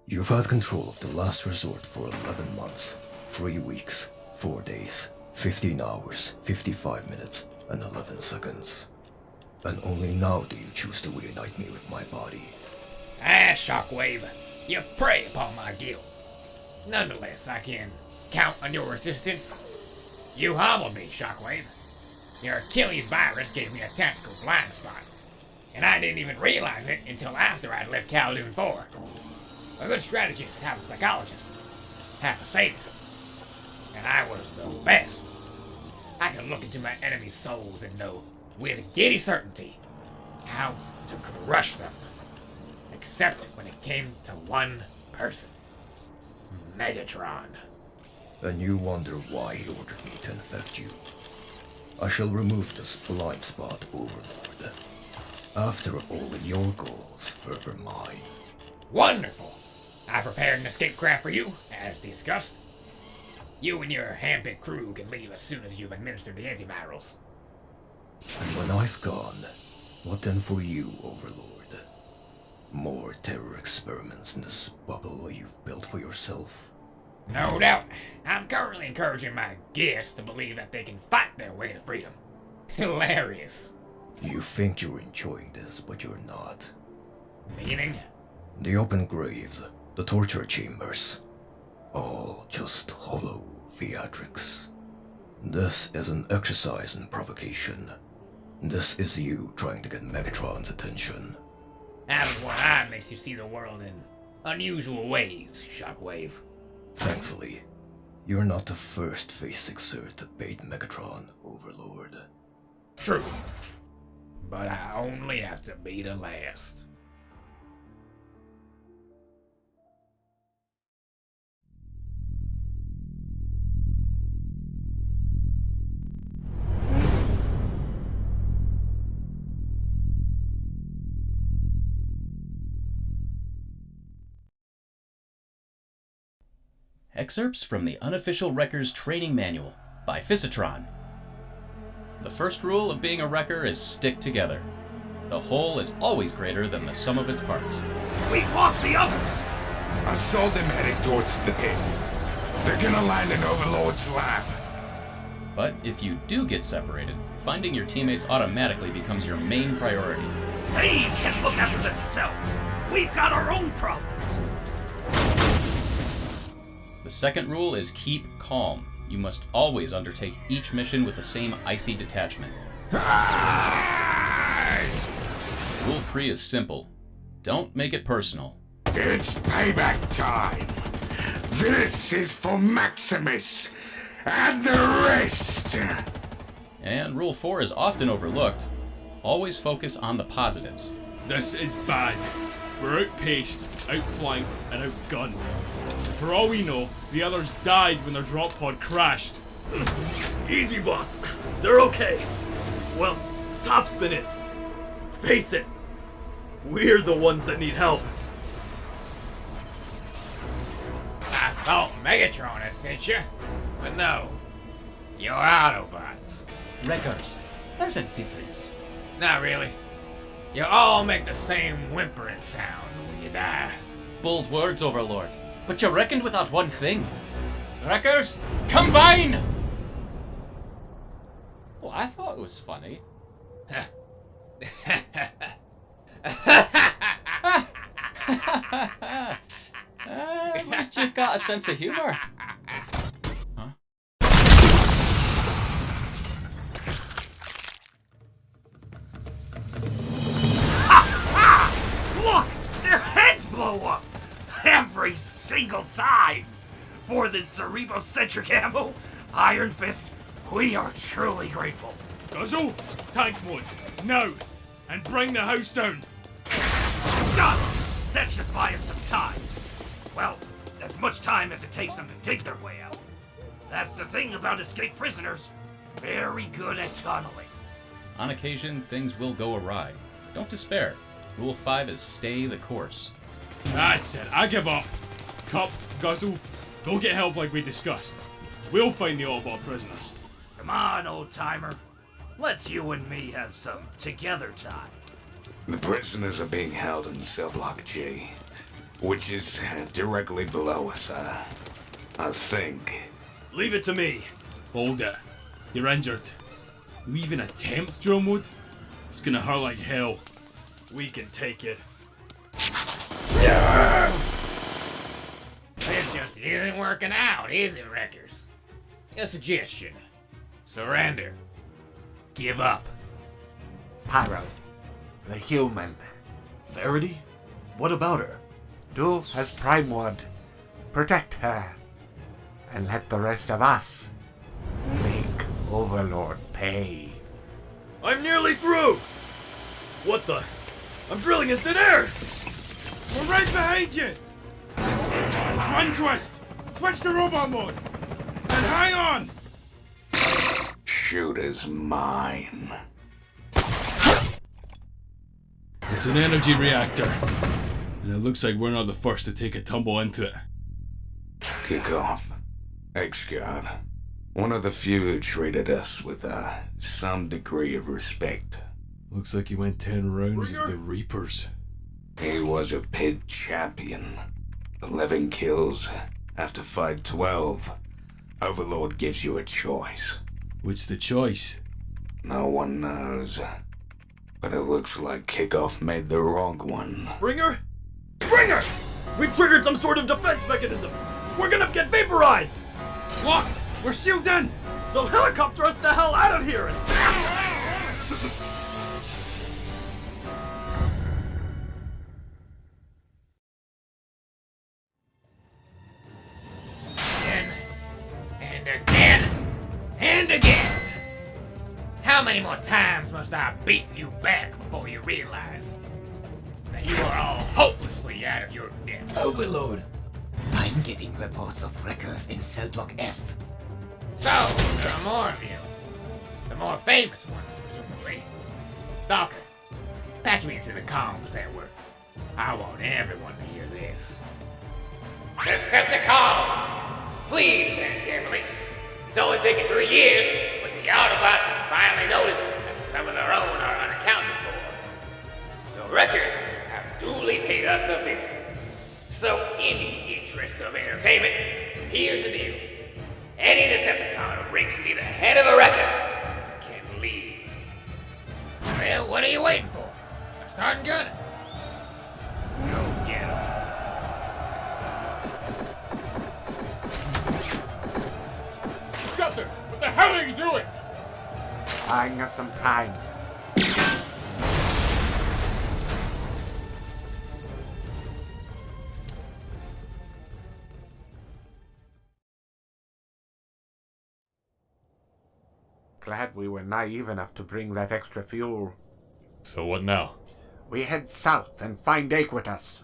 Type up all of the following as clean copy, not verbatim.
You've had control of the last resort for 11 months, 3 weeks, 4 days, 15 hours, 55 minutes, and 11 seconds. And only now do you choose to reunite me with my body. Shockwave, you prey upon my guilt. Nonetheless, I can count on your assistance. You hobbled me, Shockwave. Your Achilles virus gave me a tactical blind spot, and I didn't even realize it until after I'd left Kowloon 4. A good strategist, half a psychologist, half a sadist, and I was the best. I could look into my enemies' souls and know with giddy certainty how to crush them, except when it came to one person, Megatron. And you wonder why he ordered me to infect you. I shall remove this blind spot, Overlord. After all, your goals were mine. Wonderful! I prepared an escape craft for you, as discussed. You and your hand-picked crew can leave as soon as you've administered the antivirals. And when I've gone, what then for you, Overlord? More terror experiments in this bubble you've built for yourself? No doubt. I'm currently encouraging my guests to believe that they can fight their way to freedom. Hilarious. You think you're enjoying this, but you're not. Meaning? The open graves, the torture chambers, all just hollow theatrics. This is an exercise in provocation. This is you trying to get Megatron's attention. Having one eye makes you see the world in unusual ways, Shockwave. Thankfully, you're not the first Phase 6er to bait Megatron, Overlord. True. But I only have to be the last. Excerpts from the Unofficial Wrecker's Training Manual by Fisitron. The first rule of being a wrecker is stick together. The whole is always greater than the sum of its parts. We've lost the others! I saw them heading towards the pit. They're gonna land in Overlord's lab. But if you do get separated, finding your teammates automatically becomes your main priority. They can look after themselves. We've got our own problems. The second rule is keep calm. You must always undertake each mission with the same icy detachment. Rule 3 is simple. Don't make it personal. It's payback time. This is for Maximus and the rest. And Rule 4 is often overlooked. Always focus on the positives. This is bad. We're outpaced, outflanked, and outgunned. For all we know, the others died when their drop pod crashed. Easy, boss. They're okay. Well, TopSpin is. Face it, we're the ones that need help. I thought Megatron had sent you, but no. You're Autobots. Wreckers, there's a difference. Not really. You all make the same whimpering sound when you die. Bold words, Overlord. But you reckoned without one thing. Wreckers, combine! Well, I thought it was funny. At least you've got a sense of humor. Huh? Look! Their heads blow up! Every single time! For this cerebrocentric ammo, Ironfist, we are truly grateful. Guzzle, tank mode, now! And bring the house down! Done! That should buy us some time. Well, as much time as it takes them to dig their way out. That's the thing about escaped prisoners. Very good at tunneling. On occasion, things will go awry. Don't despair. Rule 5 is stay the course. That's it, I give up. Cup, Guzzle, go get help like we discussed. We'll find the Autobot prisoners. Come on, old-timer. Let's you and me have some together time. The prisoners are being held in cell block G. which is directly below us, I think. Leave it to me. Hold it. You're injured. You even attempt drill mode? It's gonna hurt like hell. We can take it. This just isn't working out, is it, Wreckers? A suggestion. Surrender. Give up. Pyro, the human. Verity? What about her? Do as Prime would. Protect her. And let the rest of us make Overlord pay. I'm nearly through! What the? I'm drilling in thin air! We're right behind you! One twist! Switch to robot mode! And hang on! Shoot is mine. It's an energy reactor. And it looks like we're not the first to take a tumble into it. Kick off. Ex-God. One of the few who treated us with some degree of respect. Looks like he went 10 rounds of the Reapers. He was a pit champion. 11 kills after fight 12. Overlord gives you a choice. What's the choice? No one knows. But it looks like Kickoff made the wrong one. Springer? Springer! We've triggered some sort of defense mechanism! We're gonna get vaporized! Locked! We're sealed in! So helicopter us the hell out of here! Again, and again, and again. How many more times must I beat you back before you realize that you are all hopelessly out of your depth? Overlord. I'm getting reports of wreckers in cell block F. So, there are more of you. The more famous ones, presumably. Stalker, patch me into the comms network. I want everyone to hear this. Decepticons! Please listen carefully. It's only taken 3 years, but the Autobots have finally noticed that some of their own are unaccounted for. The Wreckers have duly paid us a visit. So, in the interest of entertainment, here's the deal. Any Decepticon who brings me the head of a Wrecker can leave. Well, what are you waiting for? I'm starting gunning. Go get him. Perceptor, what the hell are you doing? Buying us some time. Glad we were naive enough to bring that extra fuel. So what now? We head south and find Aequitas.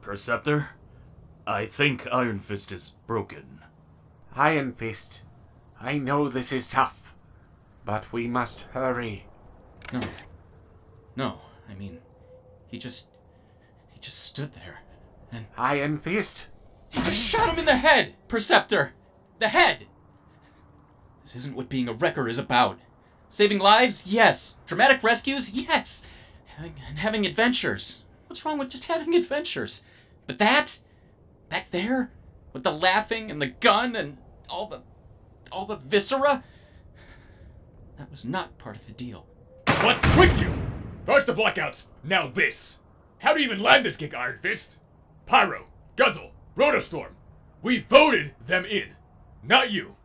Perceptor? I think Ironfist is broken. Ironfist, I know this is tough, but we must hurry. No, I mean, he just stood there, and Ironfist? he just shot him in the head, Perceptor! The head! This isn't what being a wrecker is about. Saving lives? Yes. Dramatic rescues? Yes. Having adventures. What's wrong with just having adventures? But that? Back there? With the laughing and the gun and all the viscera? That was not part of the deal. What's with you? First the blackouts, now this. How do you even land this gig, Ironfist? Pyro, Guzzle, Rotorstorm. We voted them in, not you.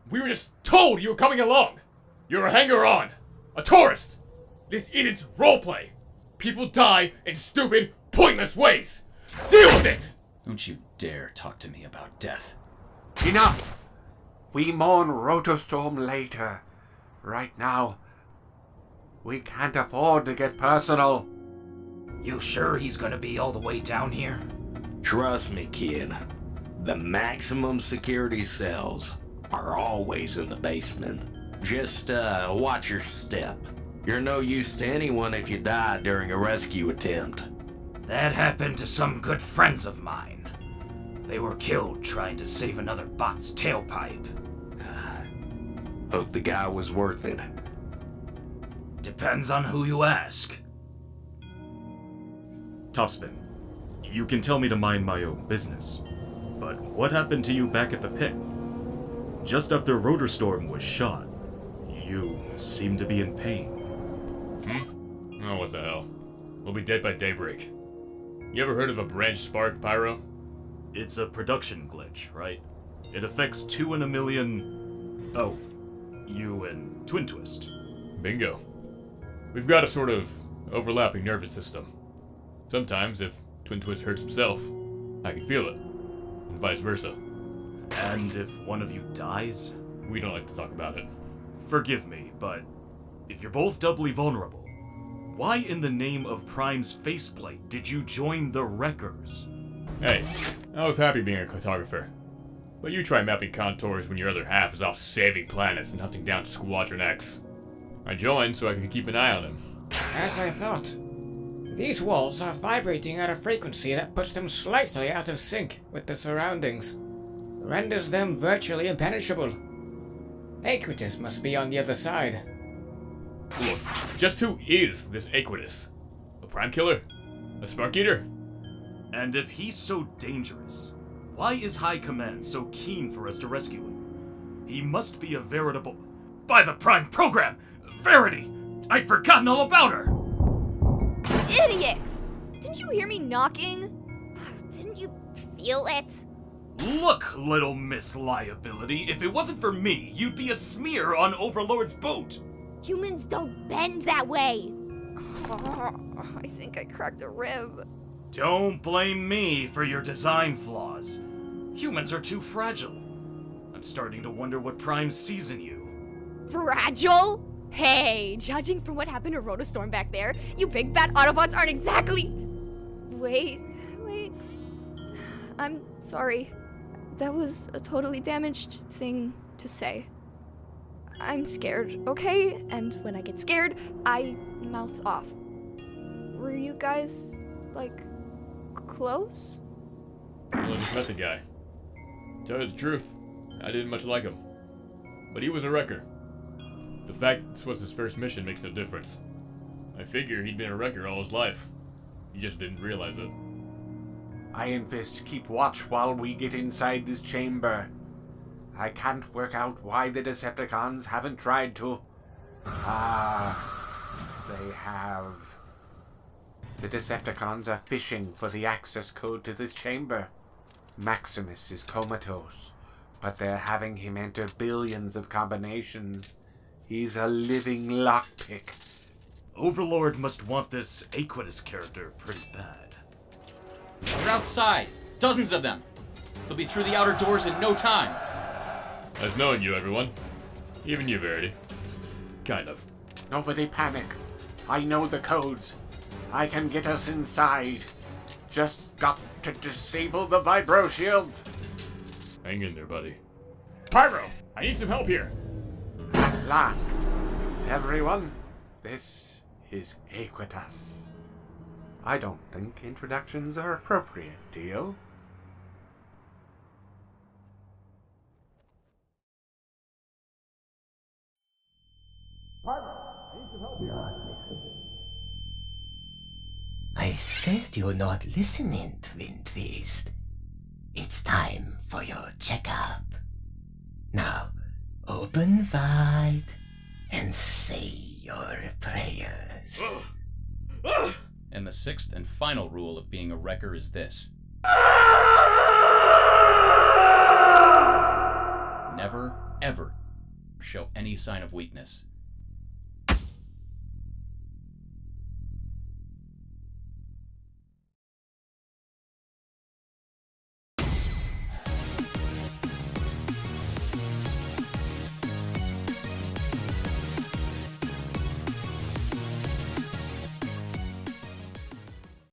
We were just told you were coming along. You're a hanger-on, a tourist. This isn't roleplay. People die in stupid, pointless ways. Deal with it! Don't you dare talk to me about death. Enough! We mourn Rotorstorm later. Right now, we can't afford to get personal. You sure he's gonna be all the way down here? Trust me, kid. The maximum security cells are always in the basement. Just watch your step. You're no use to anyone if you die during a rescue attempt. That happened to some good friends of mine. They were killed trying to save another bot's tailpipe. Hope the guy was worth it. Depends on who you ask. TopSpin, You can tell me to mind my own business. But what happened to you back at the pit? Just after Rotorstorm was shot, you seemed to be in pain. Oh, what the hell. We'll be dead by daybreak. You ever heard of a branch spark, Pyro? It's a production glitch, right? It affects 2 in a million... Oh, you and Twin Twist. Bingo. We've got a sort of overlapping nervous system. Sometimes, if Twin Twist hurts himself, I can feel it. And vice versa. And if one of you dies? We don't like to talk about it. Forgive me, but if you're both doubly vulnerable, why in the name of Prime's faceplate did you join the Wreckers? Hey, I was happy being a cartographer. But you try mapping contours when your other half is off saving planets and hunting down Squadron X. I joined so I could keep an eye on him. As I thought. These walls are vibrating at a frequency that puts them slightly out of sync with the surroundings. Renders them virtually impenetrable. Aequitas must be on the other side. Look, just who is this Aequitas? A Prime Killer? A Spark Eater? And if he's so dangerous, why is High Command so keen for us to rescue him? He must be a veritable... By the Prime Program! Verity! I'd forgotten all about her! Idiot! Didn't you hear me knocking? Didn't you feel it? Look, little Miss Liability, if it wasn't for me, you'd be a smear on Overlord's boat! Humans don't bend that way! I think I cracked a rib. Don't blame me for your design flaws. Humans are too fragile. I'm starting to wonder what Prime sees in you. Fragile? Hey, judging from what happened to Rotorstorm back there, you big bad Autobots aren't exactly... Wait. I'm sorry. That was a totally damaged thing to say. I'm scared, okay? And when I get scared, I mouth off. Were you guys, like, close? I only just met the guy. Tell you the truth, I didn't much like him. But he was a wrecker. The fact that this was his first mission makes no difference. I figure he'd been a wrecker all his life. He just didn't realize it. Ironfist, keep watch while we get inside this chamber. I can't work out why the Decepticons haven't tried to... They have... The Decepticons are fishing for the access code to this chamber. Maximus is comatose, but they're having him enter billions of combinations. He's a living lockpick. Overlord must want this Aequitas character pretty bad. They're outside. Dozens of them. They'll be through the outer doors in no time. Nice knowing you, everyone. Even you, Verity. Kind of. Nobody panic. I know the codes. I can get us inside. Just got to disable the vibro shields. Hang in there, buddy. Pyro! I need some help here! At last, everyone, this is Aequitas. I don't think introductions are appropriate, do you? I said you're not listening, Twin Twist. It's time for your checkup. Now, open wide and say your prayers. And the sixth and final rule of being a wrecker is this. Never, ever show any sign of weakness.